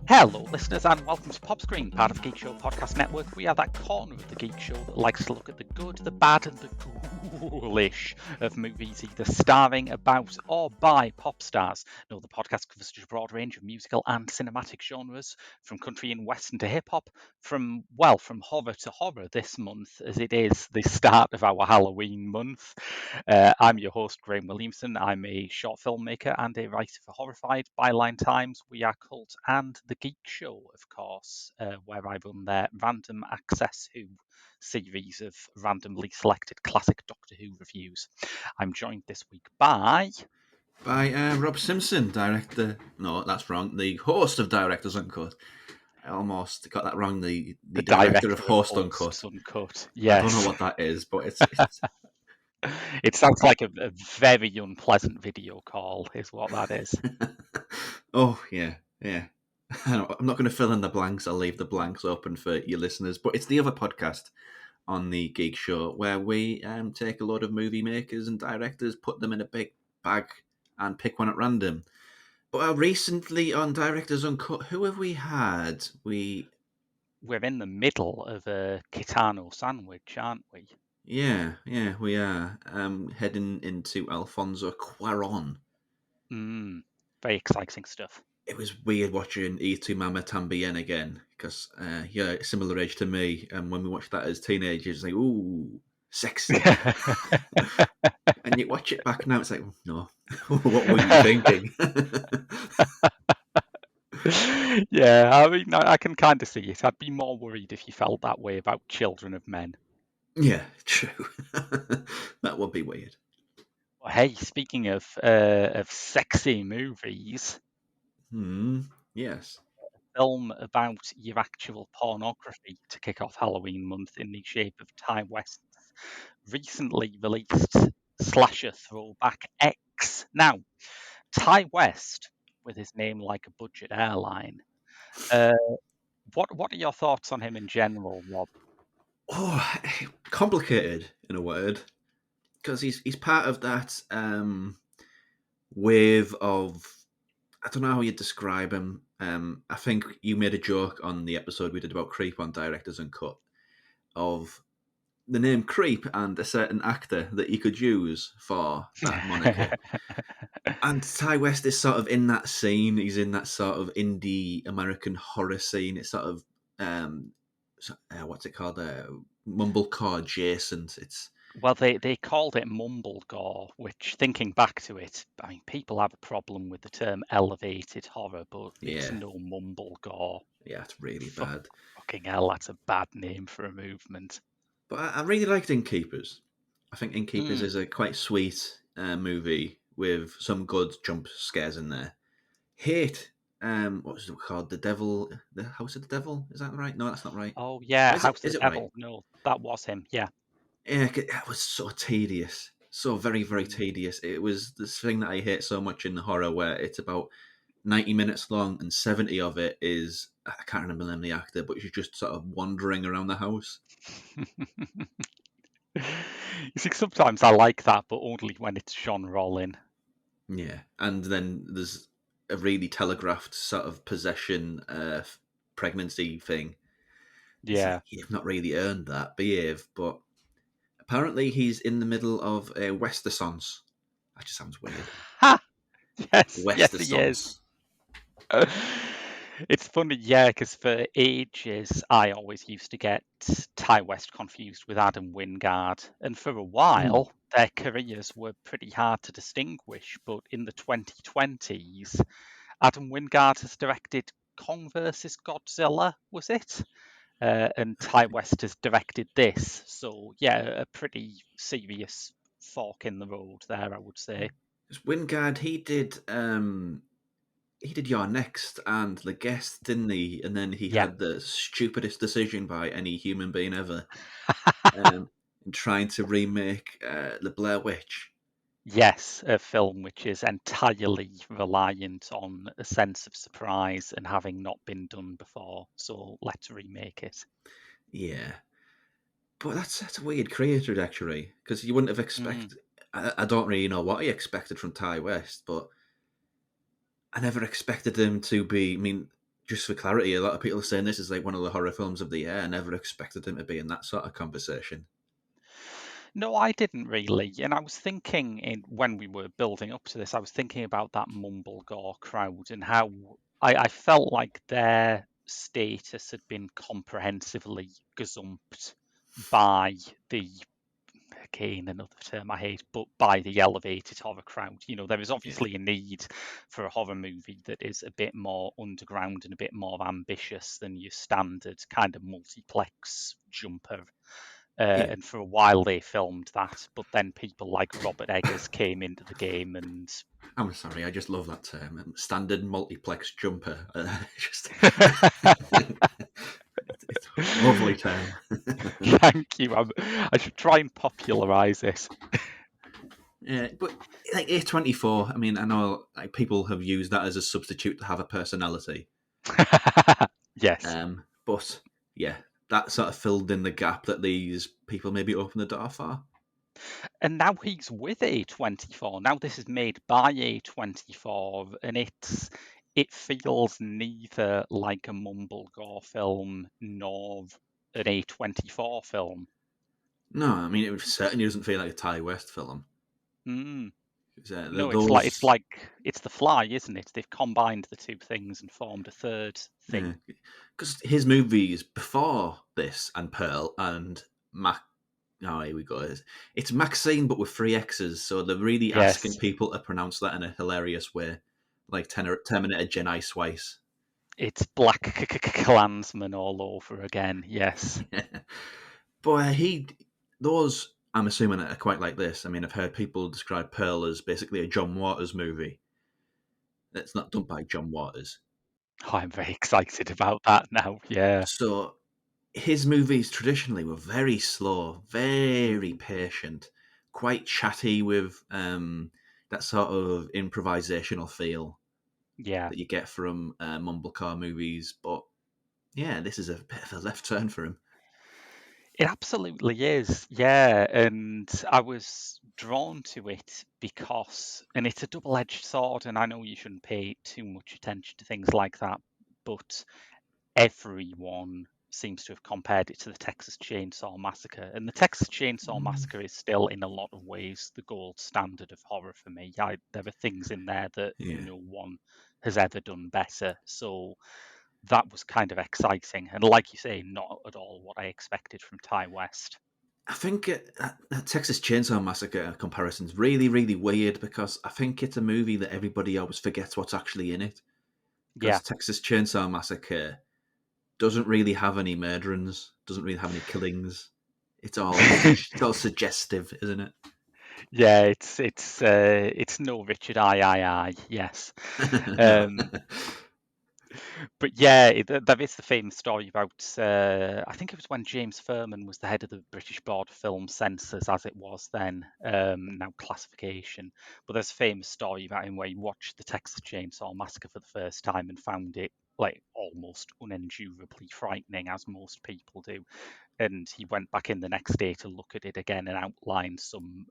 Hello, listeners, and welcome to Pop Screen, part of Geek Show Podcast Network. We are that corner of the Geek Show that likes to look at the good, the bad, and the ghoulish of movies, either starring, about, or by pop stars. No, the podcast covers such a broad range of musical and cinematic genres, from country and western to hip-hop, from horror to horror this month, as it is the start of our Halloween month. I'm your host, Graham Williamson. I'm a short filmmaker and a writer for Horrified, Byline Times, We Are Cult, and The Geek Show, of course, where I run their Random Access Who series of randomly selected classic Doctor Who reviews. I'm joined this week by Rob Simpson, director. No, that's wrong. The host of Directors Uncut. I almost got that wrong. The director of Host Uncut. Yes. I don't know what that is, but it's it sounds like a very unpleasant video call, is what that is. Oh, yeah. I'm not going to fill in the blanks. I'll leave the blanks open for your listeners. But it's the other podcast on the Geek Show where we take a load of movie makers and directors, put them in a big bag, and pick one at random. But recently on Directors Uncut, who have we had? We're in the middle of a Kitano sandwich, aren't we? Yeah, we are. Heading into Alfonso Cuarón. Very exciting stuff. It was weird watching Y Tu Mama Tambien again, because you're similar age to me, and when we watched that as teenagers, like, ooh, sexy. And you watch it back now, it's like, no, what were you thinking? Yeah, I mean, I can kind of see it. I'd be more worried if you felt that way about Children of Men. Yeah, true. That would be weird. Well, hey, speaking of sexy movies, yes, a film about your actual pornography to kick off Halloween month in the shape of Ty West's recently released slasher throwback X. Now, Ty West, with his name like a budget airline, what are your thoughts on him in general, Rob? Oh, complicated in a word, because he's part of that wave of, I don't know how you describe him. I think you made a joke on the episode we did about Creep on Directors Uncut of the name Creep and a certain actor that you could use for that moniker. And Ty West is sort of in that scene. He's in that sort of indie American horror scene. It's sort of what's it called? Mumblecore adjacent. Well, they called it mumblegore, which, thinking back to it, I mean, people have a problem with the term elevated horror, but it's no mumblegore. Yeah, it's really bad. Fucking hell, that's a bad name for a movement. But I really liked Innkeepers. I think Innkeepers is a quite sweet movie with some good jump scares in there. Hate, what was it called? The House of the Devil? Is that right? No, that's not right. Oh, yeah, House of the Devil. Right? No, that was him, yeah. Yeah, it was so tedious. So very, very tedious. It was this thing that I hate so much in horror where it's about 90 minutes long and 70 of it is, I can't remember the name of the actor, but she's just sort of wandering around the house. You see, sometimes I like that, but only when it's Sean Rollin. Yeah, and then there's a really telegraphed sort of possession pregnancy thing. Yeah. Like, you've not really earned that, behave, but apparently he's in the middle of a Westersons. That just sounds weird. Ha! Yes, he is. It's funny, yeah, because for ages I always used to get Ty West confused with Adam Wingard, and for a while their careers were pretty hard to distinguish. But in the 2020s, Adam Wingard has directed Kong vs. Godzilla, was it? And Ty West has directed this, so yeah, a pretty serious fork in the road there, I would say. Wingard, he did Your Next and The Guest, didn't he? And then he Yeah. had the stupidest decision by any human being ever, in trying to remake The Blair Witch. Yes, a film which is entirely reliant on a sense of surprise and having not been done before. So let's remake it. Yeah, but that's a weird creator actually, because you wouldn't have Mm. expected. I don't really know what he expected from Ty West, but I never expected him to be. I mean, just for clarity, a lot of people are saying this is like one of the horror films of the year. I never expected him to be in that sort of conversation. No, I didn't really. And I was thinking when we were building up to this, I was thinking about that Mumblegore crowd and how I felt like their status had been comprehensively gazumped by the, again, another term I hate, but by the elevated horror crowd. You know, there is Yeah, obviously a need for a horror movie that is a bit more underground and a bit more ambitious than your standard kind of multiplex jumper. yeah. And for a while they filmed that, but then people like Robert Eggers came into the game and I'm sorry, I just love that term. Standard multiplex jumper. Just it's a lovely term. thank you. I should try and popularize it. Yeah, but like A24, I mean, I know like people have used that as a substitute to have a personality. Yes. But yeah, that sort of filled in the gap that these people maybe opened the door for. And now he's with A24. Now this is made by A24, and it feels neither like a Mumblegore film nor an A24 film. No, I mean, it certainly doesn't feel like a Ty West film. Mm. 'Cause, No, those, it's The Fly, isn't it? They've combined the two things and formed a third yeah, thing. because his movies before this and Pearl and Mac. Oh, here we go. It's Maxine, but with three X's. So they're really asking Yes, people to pronounce that in a hilarious way, like Terminator Jedi Swice. it's Black Klansman all over again. Yes. But those, I'm assuming, are quite like this. I mean, I've heard people describe Pearl as basically a John Waters movie. That's not done by John Waters. Oh, I'm very excited about that now. Yeah. So his movies traditionally were very slow, very Mm, patient, quite chatty with that sort of improvisational feel yeah. that you get from mumblecore movies. But yeah, this is a bit of a left turn for him. It absolutely is, yeah. And I was drawn to it because, and it's a double-edged sword, and I know you shouldn't pay too much attention to things like that, but everyone seems to have compared it to the Texas Chainsaw Massacre. And the Texas Chainsaw Mm. Massacre is still, in a lot of ways, the gold standard of horror for me. There are things in there that Yeah, no one has ever done better. So that was kind of exciting. And like you say, not at all what I expected from Ty West. I think that Texas Chainsaw Massacre comparison is really, really weird because I think it's a movie that everybody always forgets what's actually in it. Yeah. Because Texas Chainsaw Massacre doesn't really have any murderings, doesn't really have any killings. It's all suggestive, isn't it? Yeah, it's no Richard I. Yes. No. Um, but yeah, there is the famous story about I think it was when James Furman was the head of the British Board of Film Censors, as it was then, now classification. But there's a famous story about him where he watched the Texas Chainsaw Massacre for the first time and found it like almost unendurably frightening, as most people do. And he went back in the next day to look at it again and outline some,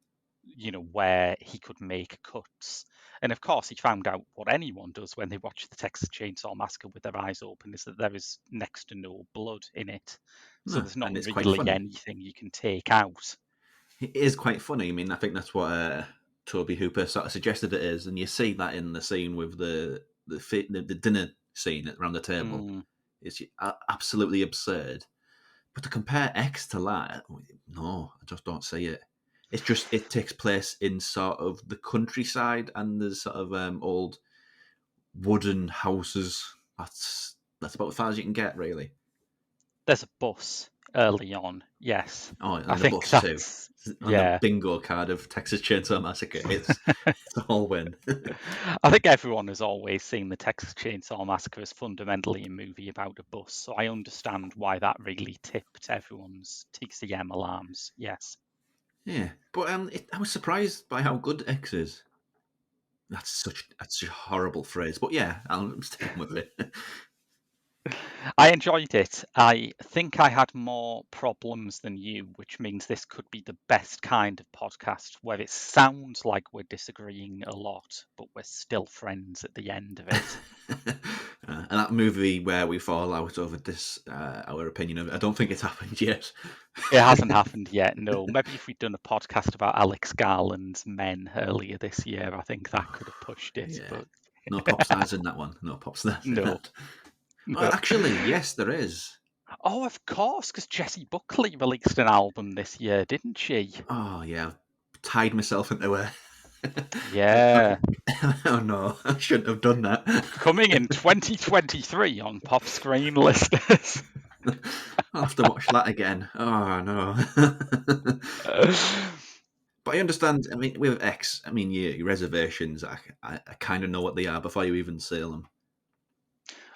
where he could make cuts. And of course, he found out what anyone does when they watch the Texas Chainsaw Massacre with their eyes open is that there is next to no blood in it. So No, there's not and it's quite really funny. anything you can take out. It is quite funny. I mean, I think that's what Toby Hooper sort of suggested it is, and you see that in the scene with the dinner scene around the table. Mm, It's absolutely absurd. But to compare X to that, no, I just don't see it. It's just it takes place in sort of the countryside and the sort of old wooden houses. That's about as far as you can get, really. there's a bus. early on. Yes, Oh, I and the think bus too. that's On the yeah. bingo card of Texas Chainsaw Massacre, it's a whole win. I think everyone has always seen the Texas Chainsaw Massacre as fundamentally a movie about a bus, so I understand why that really tipped everyone's TCM alarms. Yes. Yeah, but I was surprised by how good X is. That's a horrible phrase, but yeah, I'm sticking with it. I enjoyed it. I think I had more problems than you, which means this could be the best kind of podcast where it sounds like we're disagreeing a lot, but we're still friends at the end of it. And that movie where we fall out over this, our opinion of it, I don't think it's happened yet. It hasn't happened yet, no. Maybe if we'd done a podcast about Alex Garland's Men earlier this year, I think that could have pushed it, Yeah, but no pop stars in that one. No pop stars in no, that. Well, no. actually, yes, there is. Oh, of course, because Jessie Buckley released an album this year, didn't she? Oh yeah, I've tied myself into a. Yeah. Oh no, I shouldn't have done that. Coming in 2023 on Pop Screen listeners. I'll have to watch that again. Oh no. But I understand. I mean, with X, I mean, your reservations. I kind of know what they are before you even see them.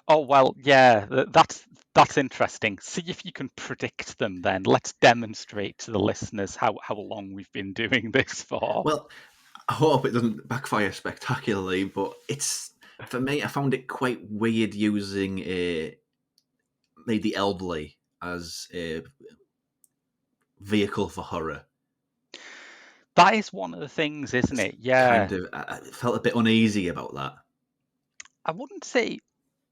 Oh well, yeah, that's interesting. See if you can predict them then. Let's demonstrate to the listeners how long we've been doing this for. Well, I hope it doesn't backfire spectacularly, but it's for me. I found it quite weird using the elderly as a vehicle for horror. That is one of the things, isn't It's it? Yeah. I felt a bit uneasy about that. I wouldn't say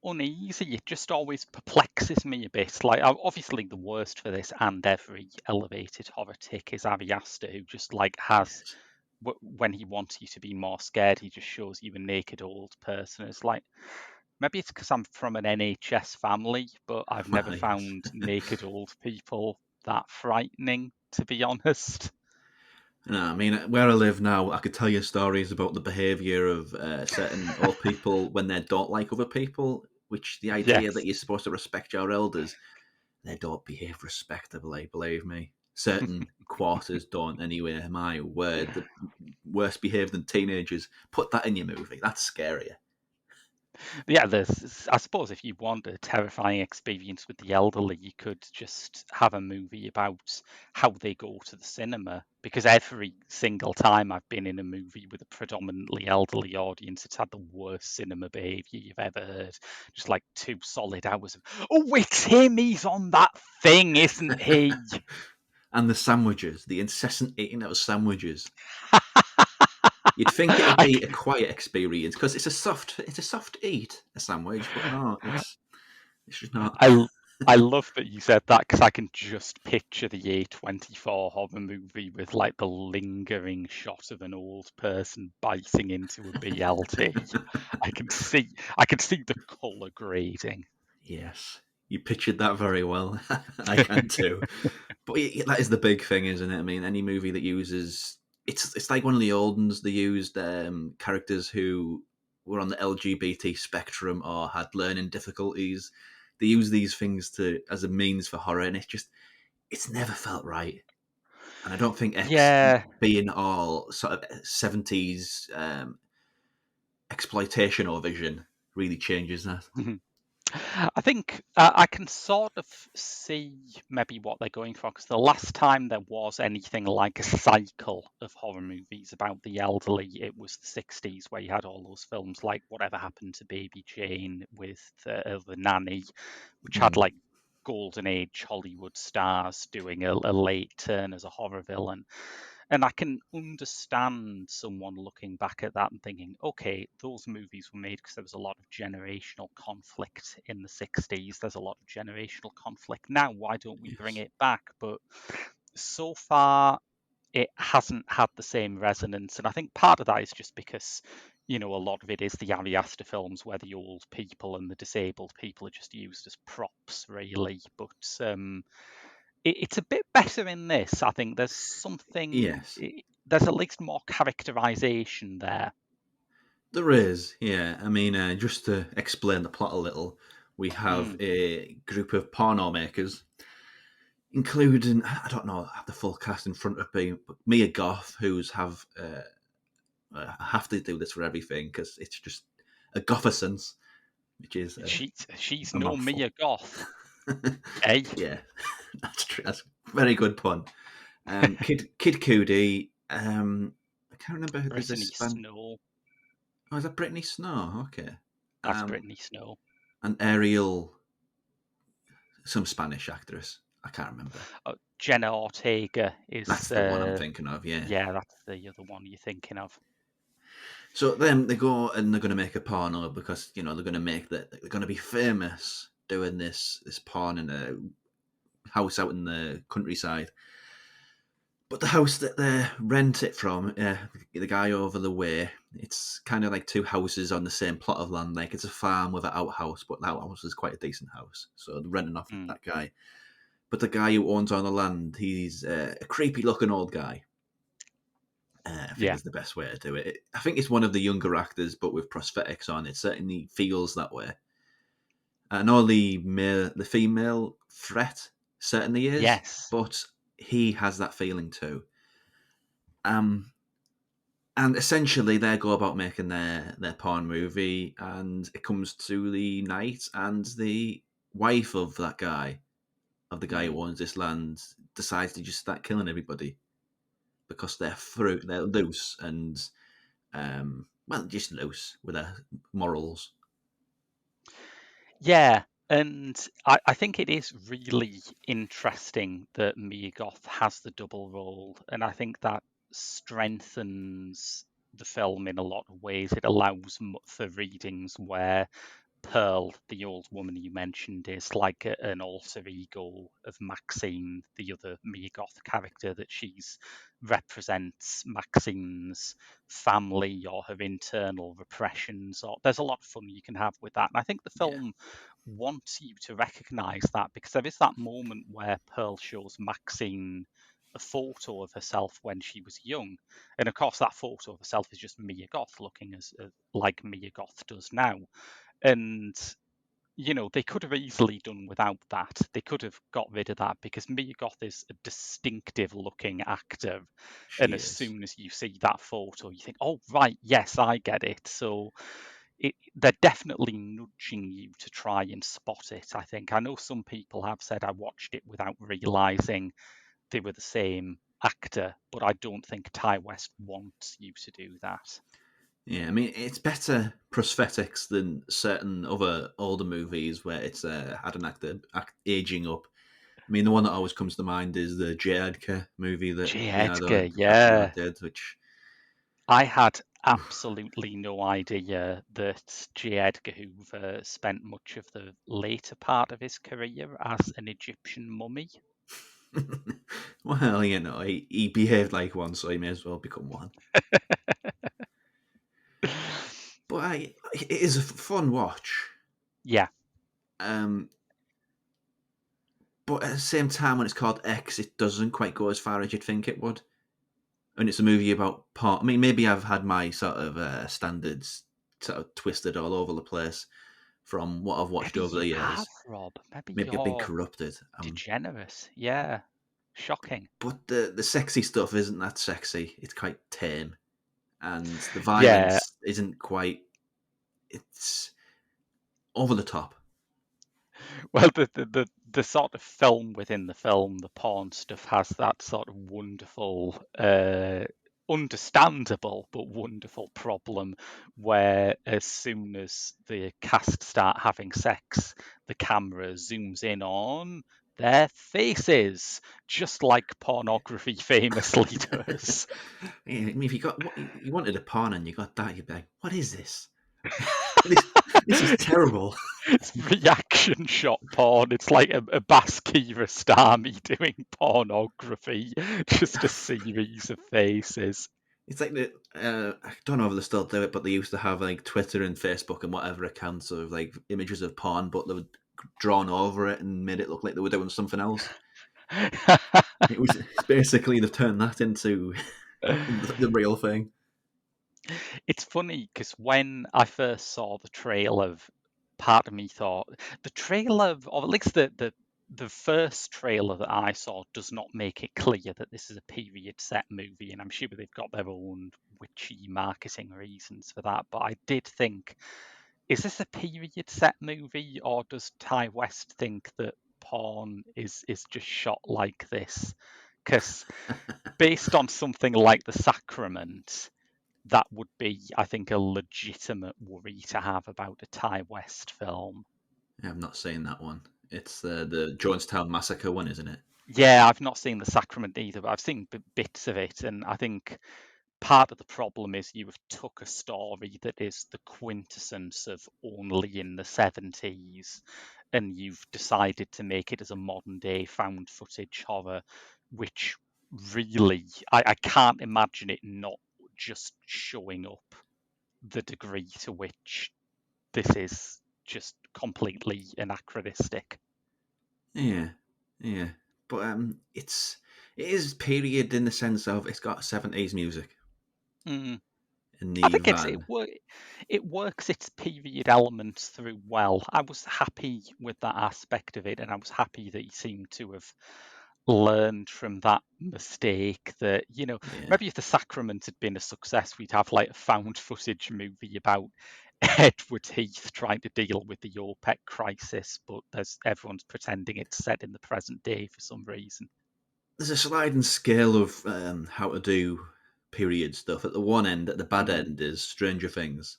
uneasy, it just always perplexes me a bit. Like, obviously, the worst for this and every elevated horror tick is Ari Aster, who just like has Yes. when he wants you to be more scared, he just shows you a naked old person. It's like maybe it's because I'm from an NHS family, but I've never Well, yes. found naked old people that frightening, to be honest. No, I mean, where I live now, I could tell you stories about the behaviour of certain old people when they don't like other people, which the idea that Yes. you're supposed to respect your elders, they don't behave respectably, believe me. Certain quarters don't anyway. My word, the worse behaved than teenagers. Put that in your movie. That's scarier. Yeah, I suppose if you want a terrifying experience with the elderly, you could just have a movie about how they go to the cinema. Because every single time I've been in a movie with a predominantly elderly audience, it's had the worst cinema behaviour you've ever heard. Just like 2 solid hours of, oh, it's him, he's on that thing, isn't he? And the sandwiches, the incessant eating of sandwiches. You'd think it would I, be a quiet experience because it's a soft eat, a sandwich, but no, it's just not. I I love that you said that because I can just picture the A24 horror movie with like the lingering shot of an old person biting into a BLT. I can see the colour grading. Yes, you pictured that very well. I can too. But that is the big thing, isn't it? I mean, any movie that uses it's like one of the old ones. They used characters who were on the LGBT spectrum or had learning difficulties. They use these things to as a means for horror, and it's never felt right. And I don't think X Yeah. being all sort of seventies exploitation or vision really changes that. I think I can sort of see maybe what they're going for because the last time there was anything like a cycle of horror movies about the elderly, it was the 60s where you had all those films like Whatever Happened to Baby Jane with the nanny, which had Mm. like golden age Hollywood stars doing a late turn as a horror villain. And I can understand someone looking back at that and thinking, okay, those movies were made because there was a lot of generational conflict in the 60s. There's a lot of generational conflict now. Why don't we bring Yes. it back? But so far, it hasn't had the same resonance. And I think part of that is just because, a lot of it is the Ari Aster films where the old people and the disabled people are just used as props, really. But it's a bit better in this. I think there's something. Yes. There's at least more characterization there. There is, yeah. I mean, just to explain the plot a little, we have Mm. a group of porno makers. including, I don't know the full cast in front of me, but Mia Goth, who's I have to do this for everything because it's just a Gothessence, which is She's a no mouthful. Mia Goth, eh? Yeah, that's true. That's a very good pun. Kid Cudi. I can't remember who there's Brittany this band. Snow. Oh, is that Brittany Snow? Okay. That's Brittany Snow. And Ariel, some Spanish actress. I can't remember. Jenna Ortega That's is, the one I'm thinking of. Yeah. yeah, that's the other one you're thinking of. So then they go and they're going to make a porno because they're going to they're going to be famous doing this porn in a house out in the countryside. But the house that they rent it from, the guy over the way, it's kind of like two houses on the same plot of land. Like it's a farm with an outhouse, but the outhouse is quite a decent house. So they're renting off that guy. But the guy who owns all the land, he's a creepy looking old guy. I think is the best way to do it. I think it's one of the younger actors, but with prosthetics on. It certainly feels that way. And all the female threat certainly is, Yes. but he has that feeling too. And essentially, they go about making their porn movie, and it comes to the night, and the wife of that guy, of the guy who owns this land, decides to just start killing everybody because they're loose and just loose with their morals. Yeah, and I think it is really interesting that Mia Goth has the double role, and I think that strengthens the film in a lot of ways. It allows for readings where Pearl, the old woman you mentioned, is like an alter ego of Maxine, the other Mia Goth character, that she's represents Maxine's family or her internal repressions. Or there's a lot of fun you can have with that, and I think the Yeah, film wants you to recognise that because there is that moment where Pearl shows Maxine a photo of herself when she was young, and of course that photo of herself is just Mia Goth looking as like Mia Goth does now. And they could have easily done without that. They could have got rid of that because Mia Goth is a distinctive looking actor. And she as is. soon as you see that photo, you think, oh, right, yes, I get it. So they're definitely nudging you to try and spot it, I think. I know some people have said I watched it without realizing they were the same actor, but I don't think Ty West wants you to do that. Yeah, I mean, it's better prosthetics than certain other older movies where it's had an actor aging up. I mean, the one that always comes to mind is the J. Edgar movie that J. Leonardo Edgar, DiCaprio yeah. did, which I had absolutely no idea that J. Edgar Hoover spent much of the later part of his career as an Egyptian mummy. well, he behaved like one, so he may as well become one. But it is a fun watch. Yeah. Um, but at the same time, when it's called X, it doesn't quite go as far as you'd think it would. And it's a movie about part. I mean, maybe I've had my sort of standards sort of twisted all over the place from what I've watched Maybe over you the have, years. Rob. Maybe Maybe I've been you're corrupted. degenerate. Yeah. Shocking. But the sexy stuff isn't that sexy. It's quite tame, and the Yeah. violence isn't quite. It's over the top. Well, the sort of film within the film, the porn stuff, has that sort of wonderful, understandable but wonderful problem where as soon as the cast start having sex, the camera zooms in on their faces, just like pornography famously does. Yeah, I mean, if you wanted a porn and you got that, you'd be like, "What is this? this, this is terrible." It's reaction shot porn. It's like a Bas Kiarostami doing pornography, just a series of faces. It's like I don't know if they still do it, but they used to have like Twitter and Facebook and whatever accounts of like images of porn, but they were drawn over it and made it look like they were doing something else. It's basically they've turned that into the real thing. It's funny because when I first saw the trailer, part of me thought the trailer, or at least the the first trailer that I saw does not make it clear that this is a period set movie, and I'm sure they've got their own witchy marketing reasons for that. But I did think, is this a period set movie, or does Ty West think that porn is just shot like this? Because based on something like The Sacrament, that would be, I think, a legitimate worry to have about a Ty West film. I'm not saying that one. It's the Jonestown Massacre one, isn't it? Yeah, I've not seen The Sacrament either, but I've seen bits of it, and I think part of the problem is you have took a story that is the quintessence of only in the 70s, and you've decided to make it as a modern day found footage horror, which really, I can't imagine it not just showing up the degree to which this is just completely anachronistic. Yeah, yeah. But it is period in the sense of it's got 70s music Mm. in I the think van. it works its period elements through well. I was happy with that aspect of it, and I was happy that he seemed to have learned from that mistake. That Yeah. maybe if The Sacrament had been a success, we'd have like a found footage movie about Edward Heath trying to deal with the OPEC crisis, but everyone's pretending it's set in the present day for some reason. There's a sliding scale of how to do period stuff. At the one end, at the bad Mm. end, is Stranger Things.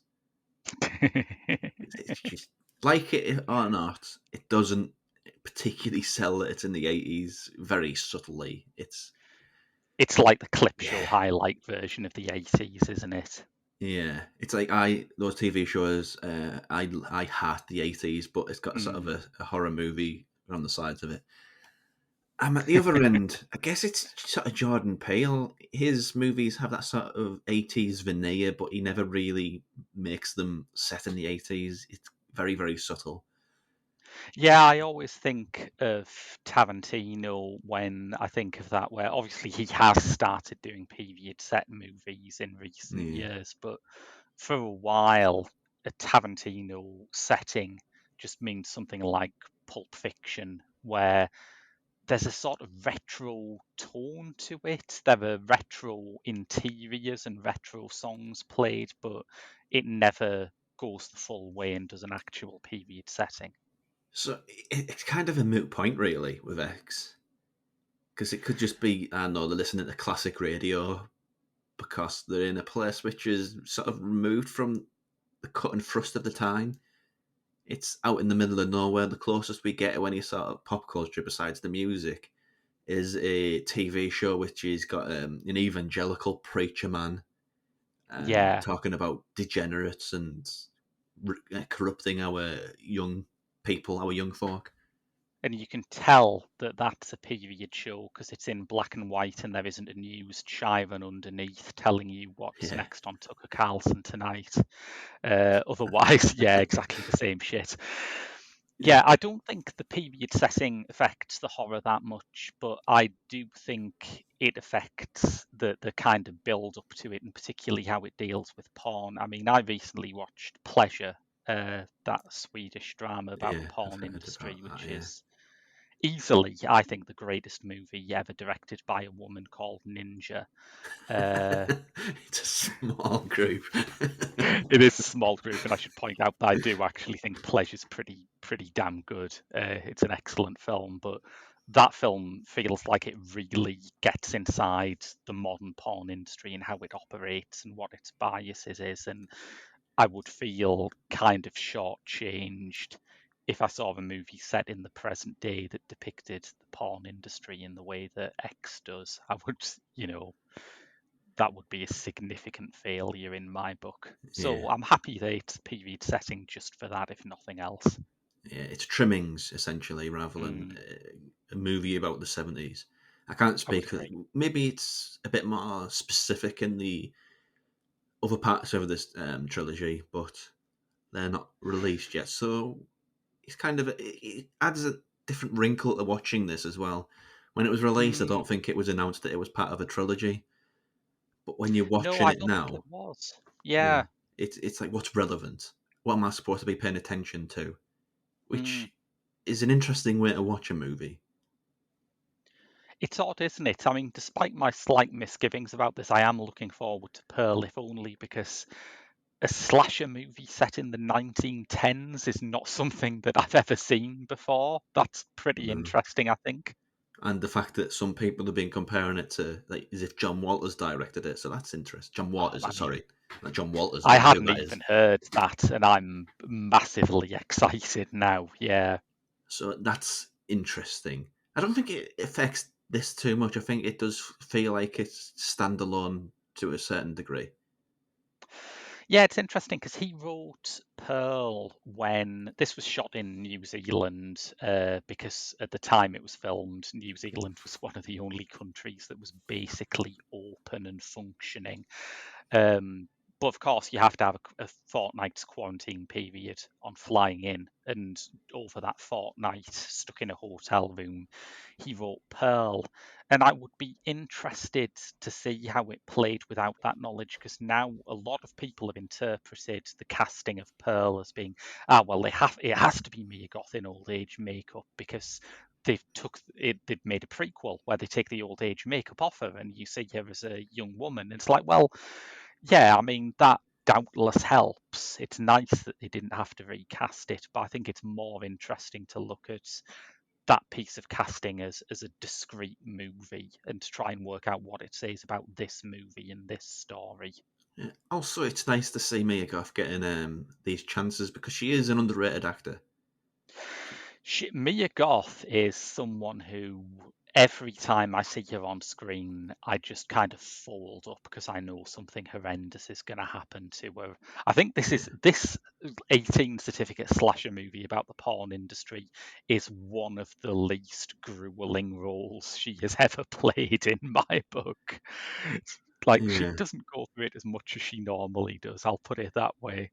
It's just like it or not, it doesn't particularly sell that it's in the 80s very subtly. It's like the clip show Yeah, highlight version of the 80s, isn't it? yeah. It's like those TV shows. I hat the 80s, but it's got sort of Mm. a horror movie on the sides of it. I'm at the other end. I guess it's sort of Jordan Peele. His movies have that sort of 80s veneer, but he never really makes them set in the 80s. It's very, very subtle. Yeah, I always think of Tarantino when I think of that, where obviously he has started doing period set movies in recent Yeah. years, but for a while, a Tarantino setting just means something like Pulp Fiction, where there's a sort of retro tone to it. There are retro interiors and retro songs played, but it never goes the full way and does an actual period setting. So it's kind of a moot point, really, with X. Because it could just be, I don't know, they're listening to classic radio because they're in a place which is sort of removed from the cut and thrust of the time. It's out in the middle of nowhere. The closest we get to any sort of pop culture besides the music is a TV show which has got an evangelical preacher man Yeah, talking about degenerates and corrupting our young people, our young folk. and you can tell that that's a period show because it's in black and white and there isn't a news chime underneath telling you what's Yeah, next on Tucker Carlson tonight. Otherwise, yeah, exactly the same shit. yeah, Yeah, I don't think the period setting affects the horror that much, but I do think it affects the kind of build up to it, and particularly how it deals with porn. I mean, I recently watched Pleasure, that Swedish drama about the yeah. I've porn heard about industry, that. which Yeah, is easily, I think, the greatest movie ever directed by a woman called Ninja. Uh, it's a small group. it is a small group, and I should point out that I do actually think Pleasure's pretty damn good. It's an excellent film, but that film feels like it really gets inside the modern porn industry and how it operates and what its biases is, and I would feel kind of shortchanged if I saw a movie set in the present day that depicted the porn industry in the way that X does. I would, that would be a significant failure in my book. Yeah, So I'm happy that it's period setting just for that, if nothing else. yeah. It's trimmings essentially, rather than Mm, a movie about the 70s. I can't I would speak for. agree. Maybe it's a bit more specific in the other parts of this trilogy, but they're not released yet. So it's kind of it adds a different wrinkle to watching this as well. When it was released, I Mm, don't think it was announced that it was part of a trilogy. But when you're no, watching I it don't think it now, was. yeah, Yeah. it's like what's relevant? What am I supposed to be paying attention to? Mm. Which is an interesting way to watch a movie. It's odd, isn't it? I mean, despite my slight misgivings about this, I am looking forward to Pearl, if only because a slasher movie set in the 1910s is not something that I've ever seen before. That's pretty No. interesting, I think. And the fact that some people have been comparing it to, like, as if John Walters directed it, so that's interesting. John Oh, Waters, I mean, sorry, not John Walters. I I don't know who hadn't that is. even heard that, and I'm massively excited now. Yeah. So that's interesting. I don't think it affects this too much. I think it does feel like it's standalone to a certain degree. Yeah, it's interesting because he wrote Pearl when this was shot in New Zealand, because at the time it was filmed, New Zealand was one of the only countries that was basically open and functioning. Um, but of course, you have to have a fortnight's quarantine period on flying in, and over that fortnight, stuck in a hotel room, he wrote Pearl. And I would be interested to see how it played without that knowledge, because now a lot of people have interpreted the casting of Pearl as being, well, it has to be Mia Goth in old age makeup because they've made a prequel where they take the old age makeup off her and you see her as a young woman. It's like, well, yeah, I mean, that doubtless helps. It's nice that they didn't have to recast it, but I think it's more interesting to look at that piece of casting as a discrete movie and to try and work out what it says about this movie and this story. Yeah. Also, it's nice to see Mia Goth getting these chances because she is an underrated actor. Mia Goth is someone who every time I see her on screen, I just kind of fold up because I know something horrendous is going to happen to her. I think Yeah. this 18 certificate slasher movie about the porn industry is one of the least grueling roles she has ever played in my book. It's like she Yeah. doesn't go through it as much as she normally does. I'll put it that way.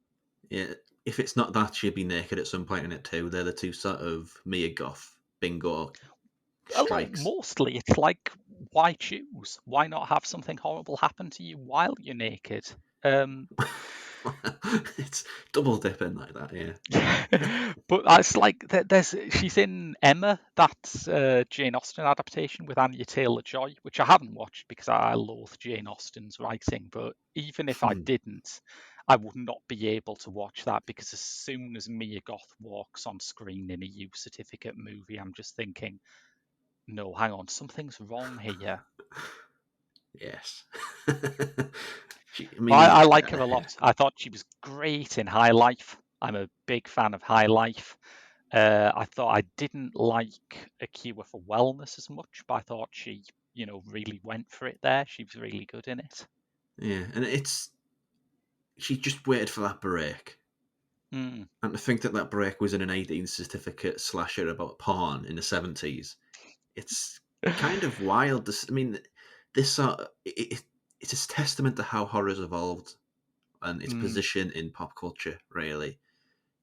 Yeah. If it's not that, she'd be naked at some point in it too. They're the two sort of Mia Goth bingo Well, strikes. mostly it's like, why choose? Why not have something horrible happen to you while you're naked? Um, It's double dipping like that, yeah. but it's like there's she's in Emma, that's Jane Austen adaptation with Anya Taylor-Joy, which I haven't watched because I loathe Jane Austen's writing. But even if I Hmm. didn't, I would not be able to watch that because as soon as Mia Goth walks on screen in a U certificate movie, I'm just thinking, no, hang on, something's wrong here. Yes. But I like her a lot. I thought she was great in High Life. I'm a big fan of High Life. I thought I didn't like A Cure for Wellness as much, but I thought she, really went for it there. She was really good in it. yeah, and she just waited for that break. Mm, And to think that that break was in an 18 certificate slasher about porn in the 70s, it's kind of wild. I mean, this sort of, it's a testament to how horror's evolved and its mm, position in pop culture, really.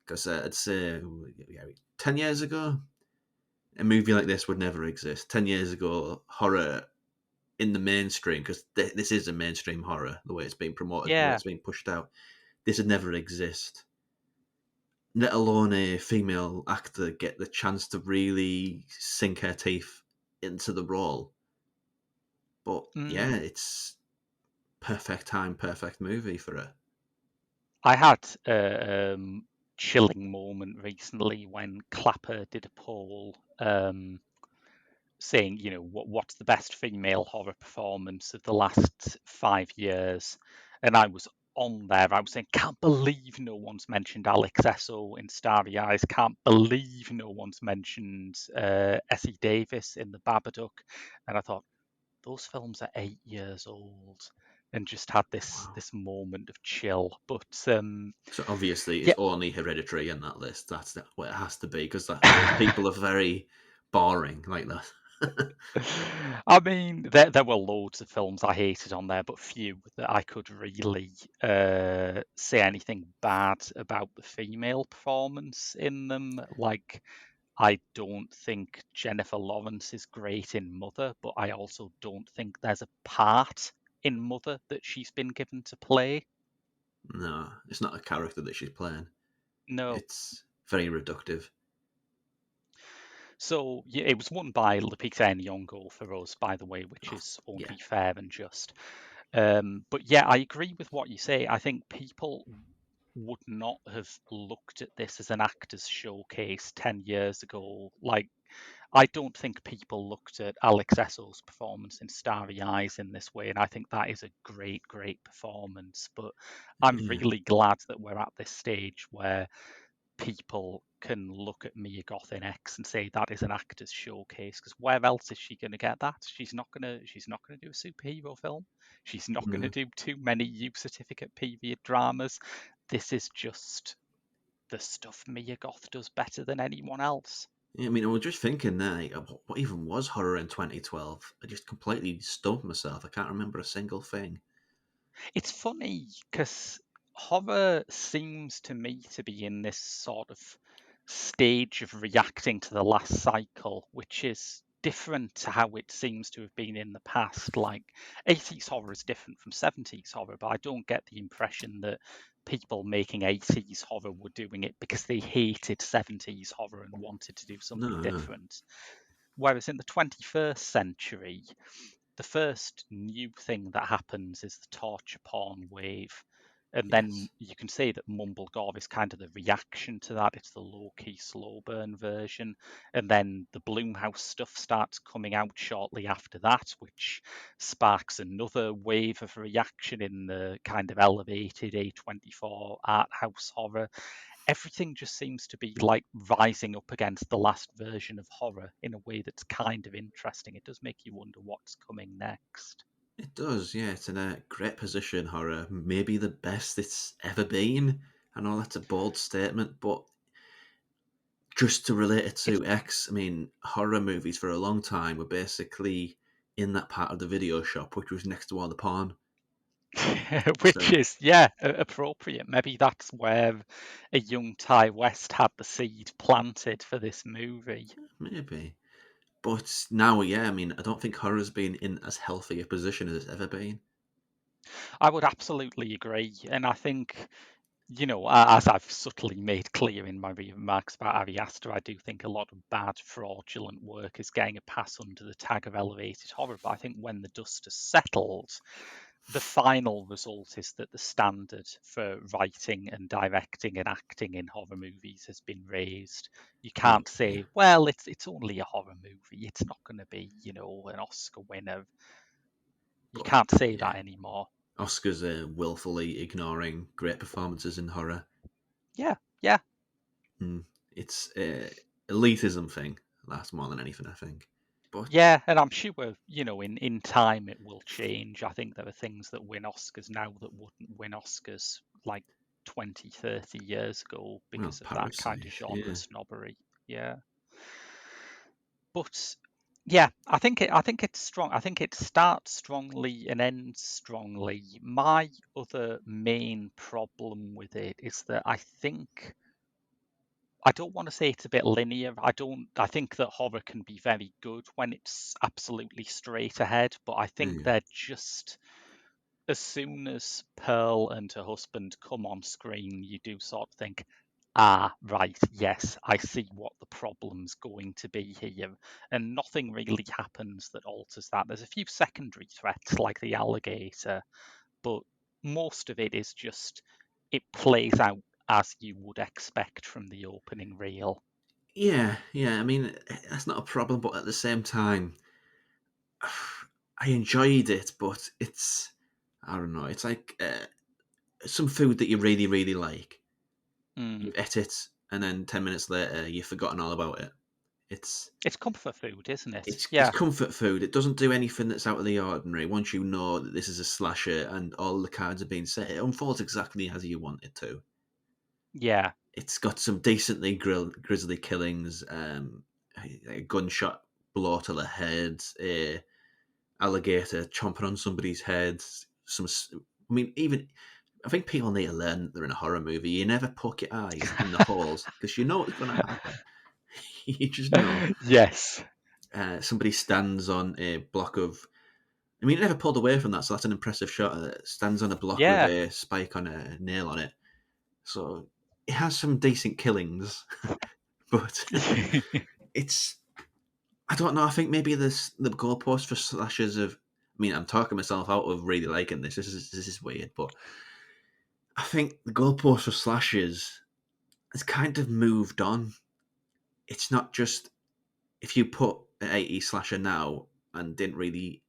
Because I'd say, yeah, 10 years ago, a movie like this would never exist. 10 years ago, horror in the mainstream, because this is a mainstream horror, the way it's being promoted, the way yeah. it's being pushed out, this would never exist. Let alone a female actor get the chance to really sink her teeth into the role. But Mm. yeah, it's perfect time, perfect movie for her. I had a chilling moment recently when Clapper did a poll. Saying, what's the best female horror performance of the last 5 years? And I was on there. I was saying, can't believe no one's mentioned Alex Esso in Starry Eyes. Can't believe no one's mentioned Essie Davis in The Babadook. And I thought, those films are 8 years old. And just had Wow. this moment of chill. But So obviously, it's yeah, only Hereditary in that list. That's what it has to be because those people are very boring like that. I mean, there were loads of films I hated on there, but few that I could really say anything bad about the female performance in them. Like, I don't think Jennifer Lawrence is great in Mother, but I also don't think there's a part in Mother that she's been given to play. No, it's not a character that she's playing. No. It's very reductive. So yeah, it was won by Lupita Nyong'o for us, by the way, which Oh, is yeah. only fair and just. But yeah, I agree with what you say. I think people would not have looked at this as an actor's showcase 10 years ago. Like, I don't think people looked at Alex Esso's performance in Starry Eyes in this way, and I think that is a great, great performance. But I'm Yeah. really glad that we're at this stage where people can look at Mia Goth in X and say that is an actor's showcase. Because where else is she going to get that? She's not gonna. She's not gonna do a superhero film. She's not gonna Mm. do too many U certificate period dramas. This is just the stuff Mia Goth does better than anyone else. Yeah, I mean, I was just thinking there, like, what even was horror in 2012? I just completely stumped myself. I can't remember a single thing. It's funny because horror seems to me to be in this sort of stage of reacting to the last cycle, which is different to how it seems to have been in the past. Like 80s horror is different from 70s horror, but I don't get the impression that people making 80s horror were doing it because they hated 70s horror and wanted to do No, something no. different. Whereas in the 21st century, the first new thing that happens is the torture porn wave. And then Yes. you can say that Mumble Gore is kind of the reaction to that. It's the low key, slow burn version. And then the Bloomhouse stuff starts coming out shortly after that, which sparks another wave of reaction in the kind of elevated A24 art house horror. Everything just seems to be like rising up against the last version of horror in a way that's kind of interesting. It does make you wonder what's coming next. It does, yeah. It's in a great position, horror. Maybe the best it's ever been. I know that's a bold statement, but just to relate it It's to X, I mean, horror movies for a long time were basically in that part of the video shop, which was next to all the porn. which So is yeah appropriate. Maybe that's where a young Ty West had the seed planted for this movie. maybe. But now, yeah, I mean, I don't think horror's been in as healthy a position as it's ever been. I would absolutely agree, and I think as I've subtly made clear in my remarks about Ari Aster, I do think a lot of bad, fraudulent work is getting a pass under the tag of elevated horror. But I think when the dust has settled, the final result is that the standard for writing and directing and acting in horror movies has been raised. You Oh, can't yeah. say, well, it's only a horror movie. It's not going to be, an Oscar winner. You But can't say yeah, that anymore. Oscars are willfully ignoring great performances in horror. Yeah, yeah. Mm. It's a elitism thing. That's more than anything, I think. But Yeah, and I'm sure, in time it will change. I think there are things that win Oscars now that wouldn't win Oscars like 20, 30 years ago well, because of that kind of Parasite, genre yeah, snobbery. Yeah. But yeah, I think it's strong. I think it starts strongly and ends strongly. My other main problem with it is that I don't want to say it's a bit linear. I think that horror can be very good when it's absolutely straight ahead, but I think yeah. they're just as soon as Pearl and her husband come on screen, you do sort of think, ah, right, yes, I see what the problem's going to be here. And nothing really happens that alters that. There's a few secondary threats like the alligator, but most of it is just it plays out as you would expect from the opening reel. Yeah, yeah. I mean, that's not a problem, but at the same time, I enjoyed it. But I don't know. It's like some food that you really, really like. Mm. You've ate it, and then 10 minutes later, you've forgotten all about it. It's It's comfort food, isn't it? it's Yeah, comfort food. It doesn't do anything that's out of the ordinary. Once you know that this is a slasher and all the cards are being set, it unfolds exactly as you want it to. yeah, It's got some decently grisly killings, a gunshot blow to the head, a alligator chomping on somebody's head. I mean, even I think people need to learn that they're in a horror movie. You never poke your eyes in the holes because you know what's going to happen. You just know. yes, Somebody stands on a block of. I mean, it never pulled away from that, so that's an impressive shot. It stands on a block with yeah. a spike on a nail on it. So it has some decent killings, but it's I don't know. I think maybe the goalpost for slashers of. I mean, I'm talking myself out of really liking this. This is weird, but I think the goalpost for slashers has kind of moved on. It's not just if you put an 80s slasher now and didn't really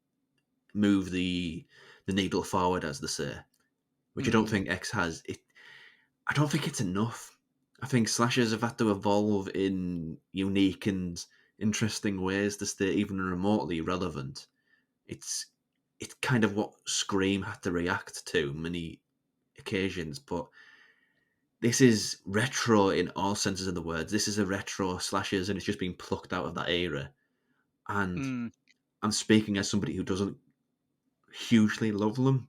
move the needle forward, as they say, which I don't Mm. think X has. I don't think it's enough. I think slashers have had to evolve in unique and interesting ways to stay even remotely relevant. It's it's kind of what Scream had to react to many occasions, but this is retro in all senses of the words. This is a retro slashers, and it's just been plucked out of that era. And Mm. I'm speaking as somebody who doesn't hugely love them.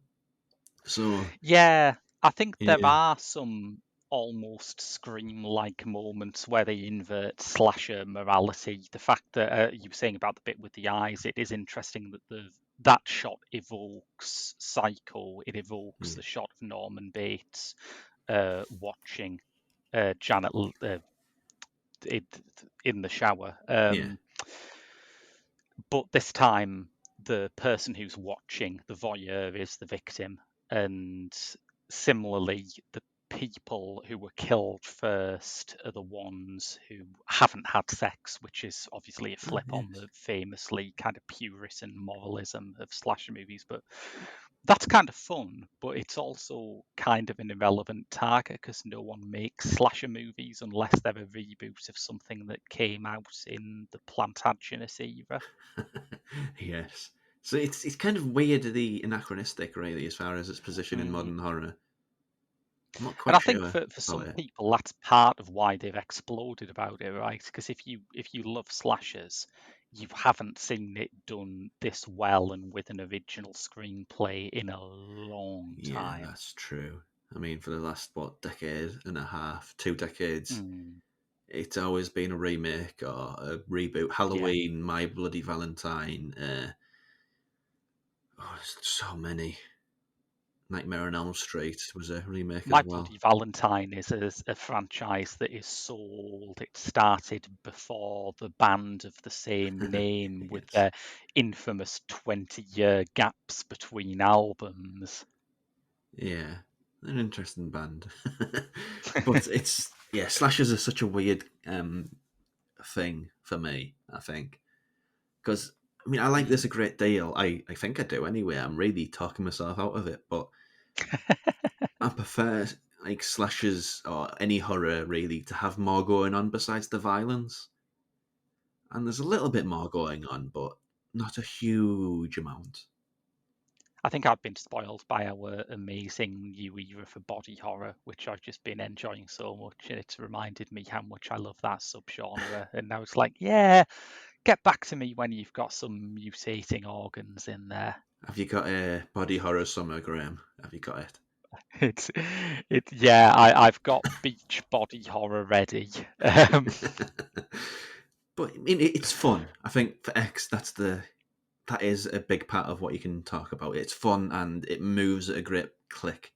So Yeah, I think there yeah, are some almost Scream-like moments where they invert slasher morality. The fact that you were saying about the bit with the eyes, it is interesting that that shot evokes Psycho. It evokes yeah, the shot of Norman Bates watching Janet in, in the shower. yeah. But this time, the person who's watching, the voyeur, is the victim. And similarly, the people who were killed first are the ones who haven't had sex, which is obviously a Oh, flip on yes. the famously kind of Puritan moralism of slasher movies. But that's kind of fun, but it's also kind of an irrelevant target because no one makes slasher movies unless they're a reboot of something that came out in the Plantagenet era. Yes. So it's kind of weird, the anachronistic, really, as far as its position in Mm. modern horror. I'm not And quite I think sure for about some it. people that's part of why they've exploded about it, right? Because if you love slashers, you haven't seen it done this well and with an original screenplay in a long Yeah, time. that's true. I mean, for the last what decade and a half, 2 decades, Mm. it's always been a remake or a reboot. Yeah. Halloween, My Bloody Valentine. Oh, there's so many. Nightmare on Elm Street was a remake as My well. Bloody Valentine is a franchise that is so old. It started before the band of the same name with Yes. their infamous 20-year gaps between albums. Yeah, an interesting band. But it's yeah, slashers are such a weird thing for me. I think because I mean I like this Mm. a great deal. I think I do anyway. I'm really talking myself out of it, but I prefer like slashers or any horror really to have more going on besides the violence. And there's a little bit more going on, but not a huge amount. I think I've been spoiled by our amazing new era for body horror, which I've just been enjoying so much, and it's reminded me how much I love that subgenre. And now it's like, yeah, get back to me when you've got some mutating organs in there. Have you got a body horror summer, Graham? Have you got it? It's yeah, I've got beach body horror ready. Um, But I mean, it's fun. I think for X, that is a big part of what you can talk about. It's fun and it moves at a great click.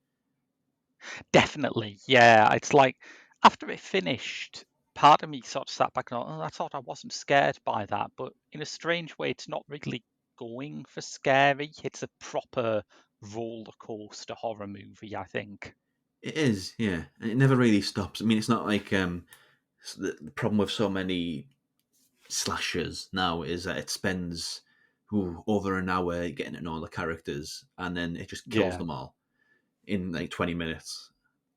Definitely, yeah. It's like after it finished, part of me sort of sat back and thought, oh, I thought I wasn't scared by that, but in a strange way, it's not really going for scary. It's a proper roller coaster horror movie, I think. It is, yeah, and it never really stops. I mean, it's not like the problem with so many slashers now is that it spends over an hour getting to know the characters, and then it just kills Yeah. them all in like 20 minutes.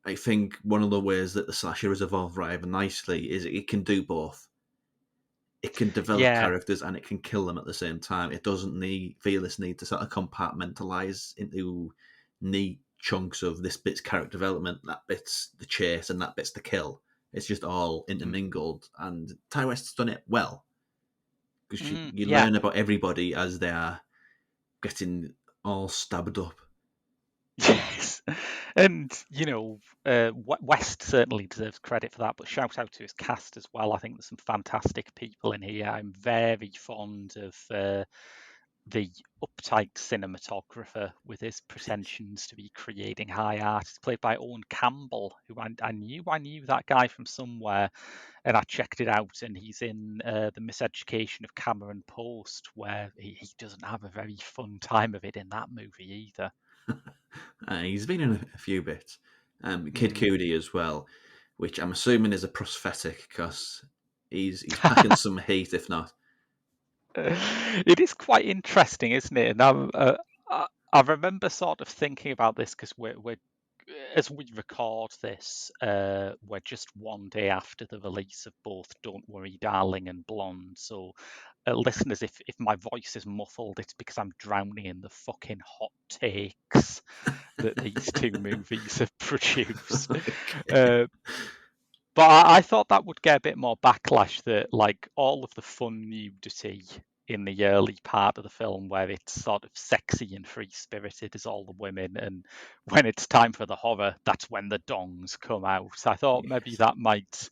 I think one of the ways that the slasher has evolved rather nicely is it can do both. It can develop Yeah. characters and it can kill them at the same time. It doesn't feel this need to sort of compartmentalize into neat chunks of this bit's character development, that bit's the chase, and that bit's the kill. It's just all Mm. intermingled, and Ty West's done it well because you Yeah. learn about everybody as they are getting all stabbed up. Yes. And, West certainly deserves credit for that, but shout out to his cast as well. I think there's some fantastic people in here. I'm very fond of the uptight cinematographer with his pretensions to be creating high art. It's played by Owen Campbell, who I knew that guy from somewhere, and I checked it out, and he's in The Miseducation of Cameron Post, where he doesn't have a very fun time of it in that movie either. He's been in a few bits. Kid Mm. Cudi as well, which I'm assuming is a prosthetic because he's packing some heat, if not. It is quite interesting, isn't it? And I remember sort of thinking about this because we're as we record this, we're just one day after the release of both "Don't Worry, Darling" and "Blonde." So, listeners, if my voice is muffled, it's because I'm drowning in the fucking hot takes that these two movies have produced. Okay. Uh, but I thought that would get a bit more backlash, that like all of the fun nudity in the early part of the film where it's sort of sexy and free spirited as all the women, and when it's time for the horror, that's when the dongs come out. I thought maybe Yes. that might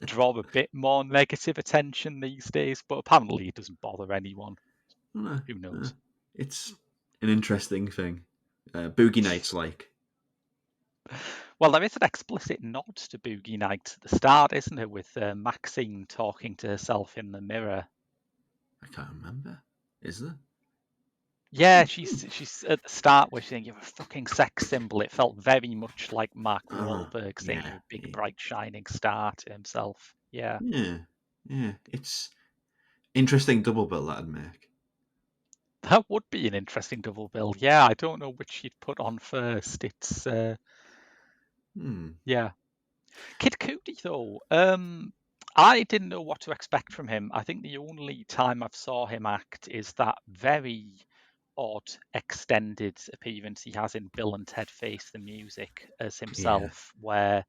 draw a bit more negative attention these days, but apparently it doesn't bother anyone. Uh, Who uh, knows? it's an interesting thing. Boogie Nights, like. Well, there is an explicit nod to Boogie Nights at the start, isn't it, with Maxine talking to herself in the mirror. I can't remember. Is there? Yeah, she's at the start where she's saying you're a fucking sex symbol. It felt very much like Mark Wahlberg saying Yeah. you're a big, bright, shining star to himself. Yeah, Yeah. Yeah. It's interesting double bill that'd make. that would be an interesting double bill. Yeah, I don't know which you'd put on first. It's Hmm. yeah, Kid Cudi though. I didn't know what to expect from him. I think the only time I've saw him act is that very odd extended appearance he has in Bill and Ted Face the Music as Yeah. himself, where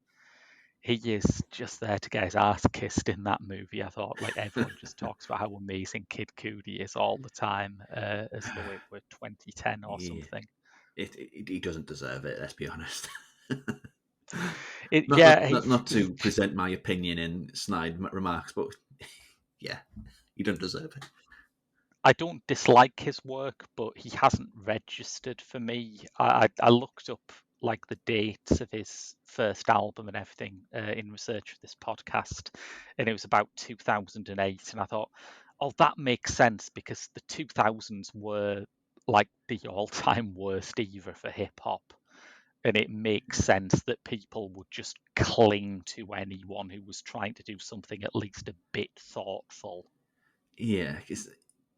he is just there to get his ass kissed in that movie. I thought like everyone just talks about how amazing Kid Cudi is all the time, as though it were 2010 or Yeah. something. He doesn't deserve it. Let's be honest. It, not, not yeah, he, not not to present my opinion in snide remarks, but yeah, he doesn't deserve it. I don't dislike his work, but he hasn't registered for me. I looked up like the dates of his first album and everything in research for this podcast, and it was about 2008. And I thought, oh, that makes sense because the 2000s were like the all-time worst era for hip hop. And it makes sense that people would just cling to anyone who was trying to do something at least a bit thoughtful. Yeah, because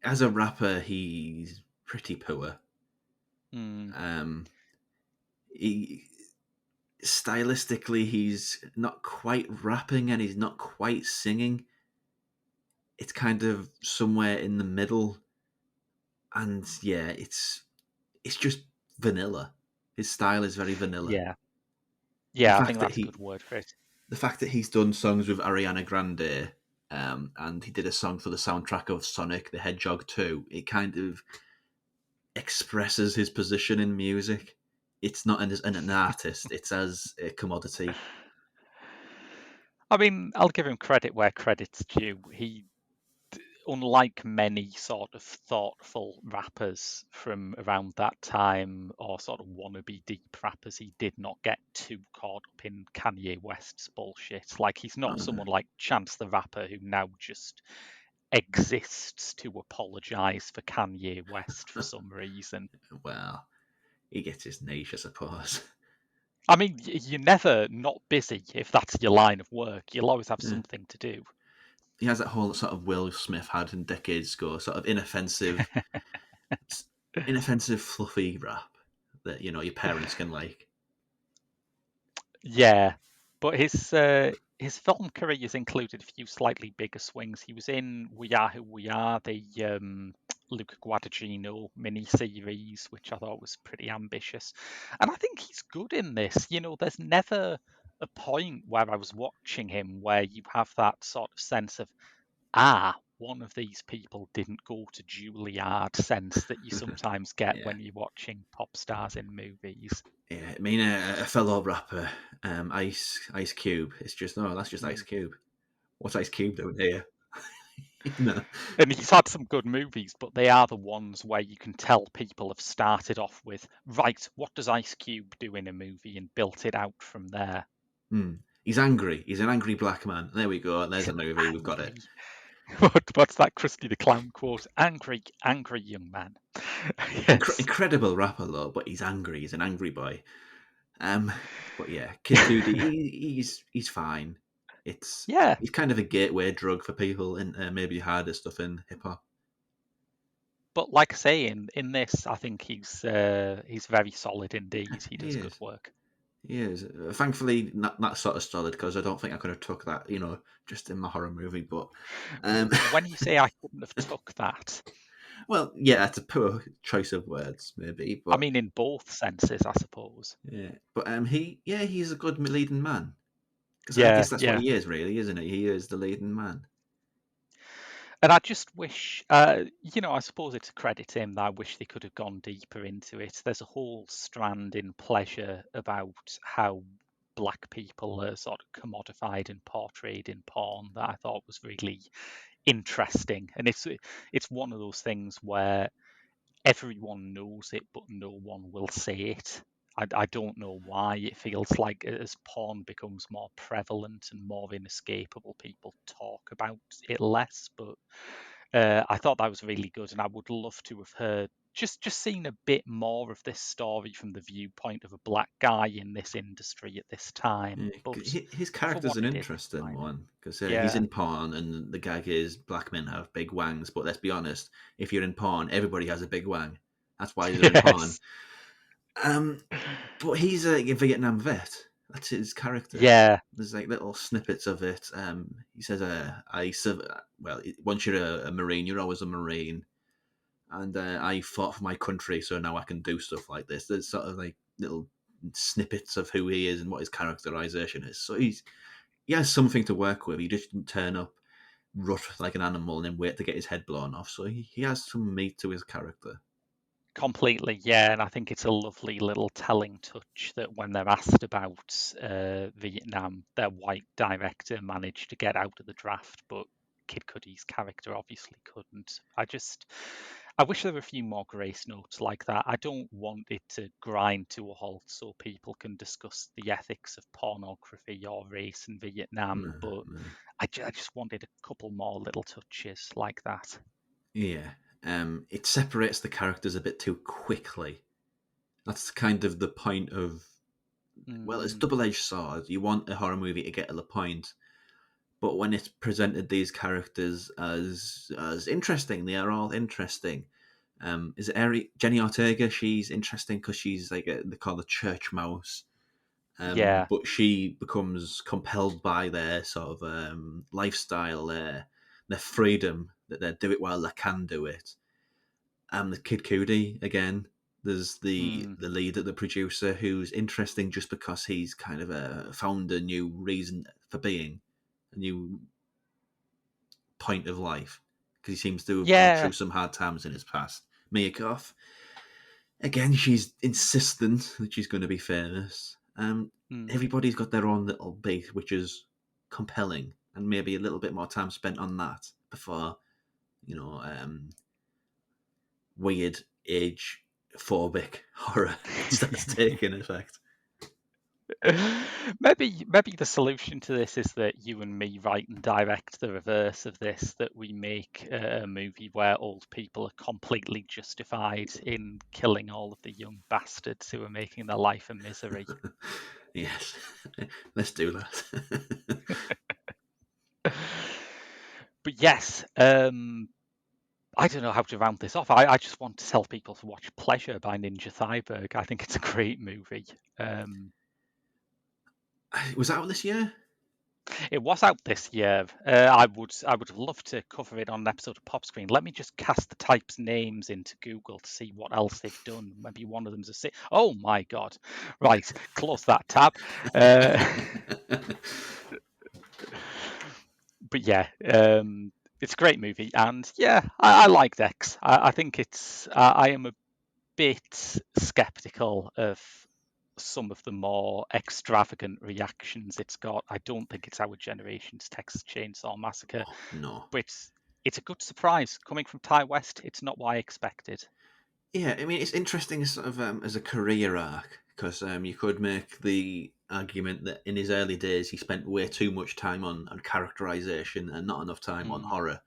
as a rapper, he's pretty poor. Mm, Um, he stylistically, he's not quite rapping and he's not quite singing. It's kind of somewhere in the middle, and yeah, it's just vanilla. His style is very vanilla. yeah. The Yeah, I think fact that that's a he good word for it. the fact that he's done songs with Ariana Grande, and he did a song for the soundtrack of Sonic the Hedgehog 2, it kind of expresses his position in music. It's not an artist, it's as a commodity. I mean, I'll give him credit where credit's due. Unlike many sort of thoughtful rappers from around that time, or sort of wannabe deep rappers, he did not get too caught up in Kanye West's bullshit. Like, he's not Uh, someone like Chance the Rapper who now just exists to apologize for Kanye West for some reason. well, he gets his niche, I suppose. I mean, you're never not busy if that's your line of work. You'll always have Yeah. something to do. He has that whole sort of Will Smith had in decades ago, sort of inoffensive, fluffy rap that your parents can like. Yeah, but his film career has included a few slightly bigger swings. He was in We Are Who We Are, the Luca Guadagnino mini-series, which I thought was pretty ambitious. And I think he's good in this. There's never a point where I was watching him where you have that sort of sense of, one of these people didn't go to Juilliard sense that you sometimes get Yeah, when you're watching pop stars in movies. yeah. I mean, a fellow rapper, Ice Cube. It's just no, that's just Ice Mm. Cube. What's Ice Cube doing here? No. And he's had some good movies, but they are the ones where you can tell people have started off with, right, what does Ice Cube do in a movie, and built it out from there. He's angry. He's an angry black man. There we go. There's He's a movie. We've got it. angry. What's that Krusty the Clown quote? Angry, angry young man. Yes. Incredible rapper though, but he's angry. He's an angry boy. But yeah, Kid Cudi, he's fine. Yeah. He's kind of a gateway drug for people in maybe harder stuff in hip hop. But like I say, in this, I think he's very solid indeed. He He does good is. work. He is. Thankfully, not sort of solid because I don't think I could have took that, just in my horror movie. But When you say I couldn't have took that, well, yeah, that's a poor choice of words, maybe. I But mean in both senses, I suppose. yeah, but he's a good leading man because I Yeah, guess that's what yeah. he is, really, isn't he? He is the leading man. And I just wish, I suppose it's a credit to him that I wish they could have gone deeper into it. There's a whole strand in Pleasure about how black people are sort of commodified and portrayed in porn that I thought was really interesting. And it's one of those things where everyone knows it, but no one will say it. I don't know why. It feels like as porn becomes more prevalent and more inescapable, people talk about it less. But I thought that was really good, and I would love to have heard just seen a bit more of this story from the viewpoint of a black guy in this industry at this time. Yeah, But his for character's what an it is, it's interesting fine. one because he's Yeah. in porn, and the gag is black men have big wangs. But let's be honest, if you're in porn, everybody has a big wang. That's why they're in porn. Yes. Um, but he's a Vietnam vet. That's his character. Yeah. There's like little snippets of it. He says, well, once you're a Marine, you're always a Marine. And I fought for my country, so now I can do stuff like this. There's sort of like little snippets of who he is and what his characterization is. So he has something to work with. He just didn't turn up rough like an animal and then wait to get his head blown off. So he has some meat to his character. Completely, yeah, and I think it's a lovely little telling touch that when they're asked about Vietnam, their white director managed to get out of the draft, but Kid Cudi's character obviously couldn't. I wish there were a few more grace notes like that. I don't want it to grind to a halt so people can discuss the ethics of pornography or race in No, Vietnam, but no. I just wanted a couple more little touches like that. Yeah. It separates the characters a bit too quickly. That's kind of the point of, well, it's Mm, double-edged sword. You want a horror movie to get to the point, but when it's presented these characters as interesting, they are all interesting. Is it Jenny Ortega? She's interesting because she's like they call her church mouse. yeah. But she becomes compelled by their sort of lifestyle, their freedom that they do it while they can do it. The Kid Cudi again. There's Mm, the lead, the producer, who's interesting just because he's kind of found a new reason for being, a new point of life, because he seems to have gone yeah. through some hard times in his past. Mia Goth, again, she's insistent that she's going to be famous. Mm. Everybody's got their own little beat, which is compelling, and maybe a little bit more time spent on that before, you know, weird age phobic horror starts taking effect. Maybe the solution to this is that you and me write and direct the reverse of this, that we make a movie where old people are completely justified in killing all of the young bastards who are making their life a misery. Yes, let's do that. But yes, I don't know how to round this off. I just want to tell people to watch Pleasure by Ninja Thyberg. I think it's a great movie. Um, Was that out this year? It was out this year. I would have loved to cover it on an episode of Pop Screen. Let me just cast the types names into Google to see what else they've done. Maybe one of them's Oh my god! Right, close that tab. Uh, but yeah, it's a great movie, and yeah, I liked X. I think it's. I am a bit skeptical of some of the more extravagant reactions it's got. I don't think it's our generation's Texas Chainsaw Massacre, Oh, no. but it's a good surprise coming from Ty West. It's not what I expected. Yeah, I mean, it's interesting as sort of as a career arc because you could make the argument that in his early days he spent way too much time on characterization and not enough time on Mm. horror,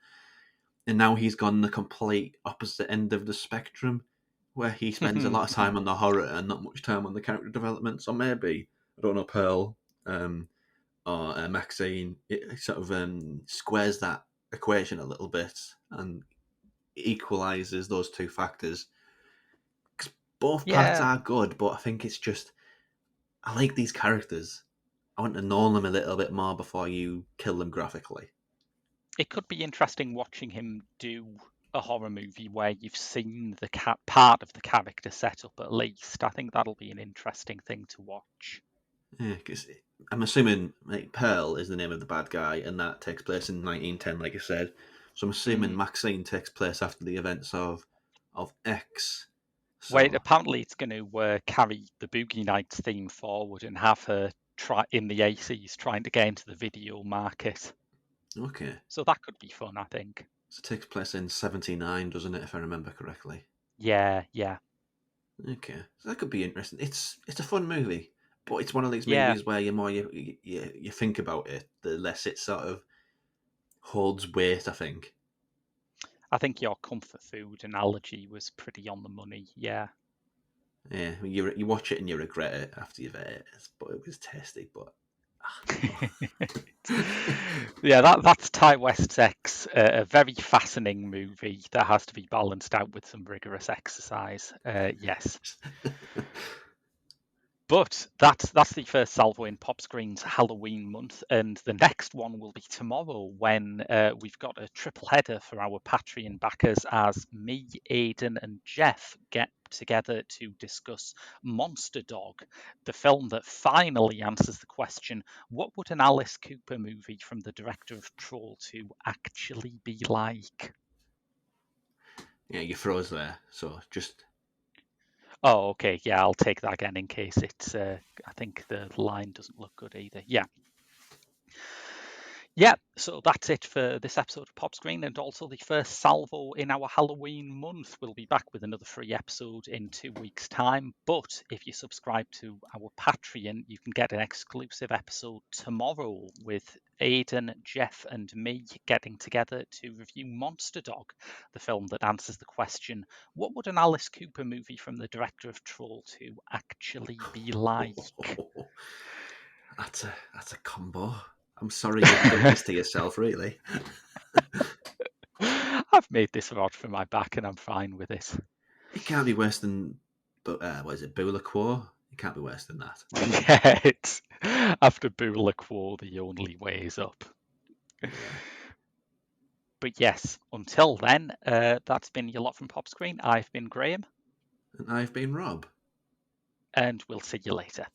and now he's gone the complete opposite end of the spectrum, where he spends a lot of time on the horror and not much time on the character development. So maybe I don't know, Pearl or Maxine, it sort of squares that equation a little bit and equalizes those two factors. Both parts Yeah, are good, but I think it's just I like these characters. I want to know them a little bit more before you kill them graphically. it could be interesting watching him do a horror movie where you've seen the part of the character set up at least. I think that'll be an interesting thing to watch. Yeah, because I'm assuming like Pearl is the name of the bad guy, and that takes place in 1910, like I said. So I'm assuming Mm. Maxine takes place after the events of X. Wait, So apparently it's going to carry the Boogie Nights theme forward and have her try in the 80s trying to get into the video market. okay, So that could be fun, I think. so it takes place in '79, doesn't it? If I remember correctly. Yeah, yeah, Okay, so that could be interesting. It's a fun movie, but it's one of these yeah. movies where the more you think about it, the less it sort of holds weight. I think. I think your comfort food analogy was pretty on the money. Yeah. Yeah, you watch it and you regret it after you've ate it. But it was tasty. But Yeah, that's Ty West's X, a very fascinating movie that has to be balanced out with some rigorous exercise. Yes. But that's the first salvo in Pop Screen's Halloween month, and the next one will be tomorrow when we've got a triple header for our Patreon backers as me, Aidan, and Jeff get together to discuss Monster Dog, the film that finally answers the question: what would an Alice Cooper movie from the director of Troll 2 actually be like? yeah, you froze there. So just Oh, okay, yeah, I'll take that again in case it's. I think the line doesn't look good either. Yeah. Yeah, so that's it for this episode of Pop Screen and also the first salvo in our Halloween month. We'll be back with another free episode in 2 weeks' time. But if you subscribe to our Patreon, you can get an exclusive episode tomorrow with Aidan, Jeff, and me getting together to review Monster Dog, the film that answers the question: what would an Alice Cooper movie from the director of Troll 2 actually be like? that's a combo. I'm sorry you've done this to yourself, really. I've made this rod for my back and I'm fine with it. It can't be worse than, but what is it, Bula Quo? It can't be worse than that. Yeah, it's after Bula Quo, the only way is up. Yeah. But yes, until then, that's been your lot from Pop Screen. I've been Graham, And I've been Rob. and we'll see you later.